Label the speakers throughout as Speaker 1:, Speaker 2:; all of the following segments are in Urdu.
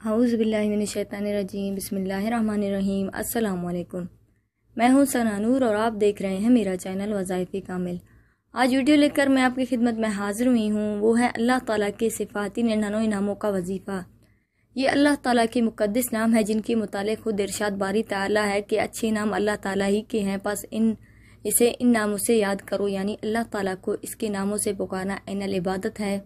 Speaker 1: اعوذ باللہ من الشیطان الرجیم، بسم اللہ الرحمن الرحیم۔ السلام علیکم، میں ہوں ثنا نور اور آپ دیکھ رہے ہیں میرا چینل وظائف کامل۔ آج ویڈیو لے کر میں آپ کی خدمت میں حاضر ہوئی ہوں، وہ ہے اللہ تعالیٰ کے صفاتی 99 ناموں کا وظیفہ۔ یہ اللہ تعالیٰ کے مقدس نام ہے جن کے متعلق خود ارشاد باری تعالیٰ ہے کہ اچھے نام اللہ تعالیٰ ہی کے ہیں، پس اسے ان ناموں سے یاد کرو، یعنی اللہ تعالیٰ کو اس کے ناموں سے پکارنا عین العبادت ہے۔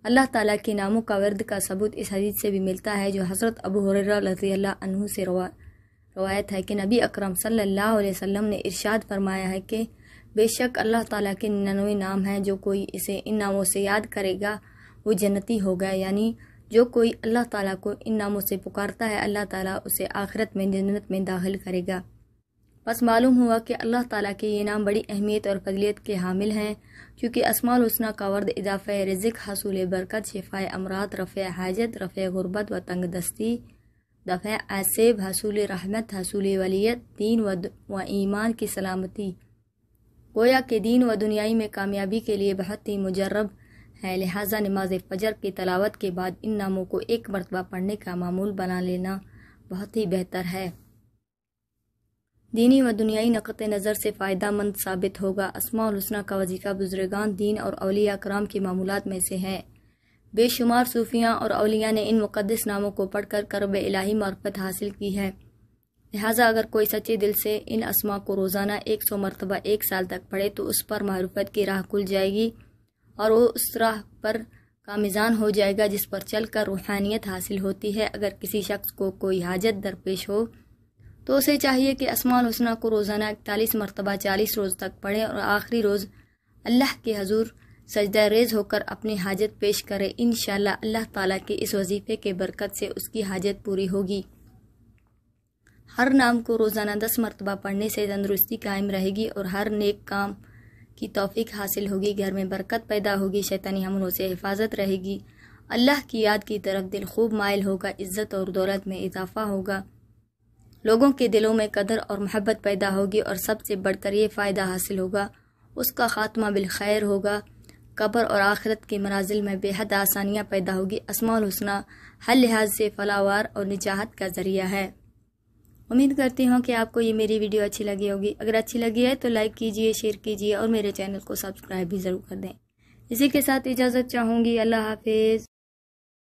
Speaker 1: اللہ تعالیٰ کے ناموں کا ورد کا ثبوت اس حدیث سے بھی ملتا ہے جو حضرت ابو ہریرہ رضی اللہ عنہ سے روایت ہے کہ نبی اکرم صلی اللہ علیہ وسلم نے ارشاد فرمایا ہے کہ بے شک اللہ تعالیٰ کے 99 نام ہیں، جو کوئی اسے ان ناموں سے یاد کرے گا وہ جنتی ہوگا، یعنی جو کوئی اللہ تعالیٰ کو ان ناموں سے پکارتا ہے اللہ تعالیٰ اسے آخرت میں جنت میں داخل کرے گا۔ بس معلوم ہوا کہ اللہ تعالیٰ کے یہ نام بڑی اہمیت اور فضیلت کے حامل ہیں، کیونکہ اسماء الحسنی کا ورد اضافہ رزق، حصول برکت، شفاء امراض، رفع حاجت، رفع غربت و تنگ دستی، دفع عیب، حصول رحمت، حصول ولیت، دین و ایمان کی سلامتی، گویا کہ دین و دنیائی میں کامیابی کے لیے بہت ہی مجرب ہے۔ لہٰذا نماز فجر کی تلاوت کے بعد ان ناموں کو ایک مرتبہ پڑھنے کا معمول بنا لینا بہت ہی بہتر ہے، دینی و دنیائی نقطہ نظر سے فائدہ مند ثابت ہوگا۔ اسماء الحسنی کا وظیفہ بزرگان دین اور اولیاء کرام کے معمولات میں سے ہے۔ بے شمار صوفیاں اور اولیاء نے ان مقدس ناموں کو پڑھ کر قرب الہی معرفت حاصل کی ہے۔ لہٰذا اگر کوئی سچے دل سے ان اسماء کو روزانہ 100 مرتبہ 1 سال تک پڑھے تو اس پر معرفت کی راہ کھل جائے گی اور وہ اس راہ پر کامزان ہو جائے گا جس پر چل کر روحانیت حاصل ہوتی ہے۔ اگر کسی شخص کو کوئی حاجت درپیش ہو تو اسے چاہیے کہ اسماء الحسنی کو روزانہ 41 مرتبہ 40 روز تک پڑھے اور آخری روز اللہ کے حضور سجدہ ریز ہو کر اپنی حاجت پیش کرے۔ انشاءاللہ اللہ تعالیٰ کے اس وظیفے کے برکت سے اس کی حاجت پوری ہوگی۔ ہر نام کو روزانہ 10 مرتبہ پڑھنے سے تندرستی قائم رہے گی اور ہر نیک کام کی توفیق حاصل ہوگی، گھر میں برکت پیدا ہوگی، شیطانی حملوں سے حفاظت رہے گی، اللہ کی یاد کی طرف دل خوب مائل ہوگا، عزت اور دولت میں اضافہ ہوگا، لوگوں کے دلوں میں قدر اور محبت پیدا ہوگی، اور سب سے بڑھ کر یہ فائدہ حاصل ہوگا اس کا خاتمہ بالخیر ہوگا، قبر اور آخرت کے منازل میں بے حد آسانیاں پیدا ہوگی۔ اسماء الحسنی ہر لحاظ سے فلاوار اور نجات کا ذریعہ ہے۔ امید کرتی ہوں کہ آپ کو یہ میری ویڈیو اچھی لگی ہوگی۔ اگر اچھی لگی ہے تو لائک کیجئے، شیئر کیجئے اور میرے چینل کو سبسکرائب بھی ضرور کر دیں۔ اسی کے ساتھ اجازت چاہوں گی، اللہ حافظ۔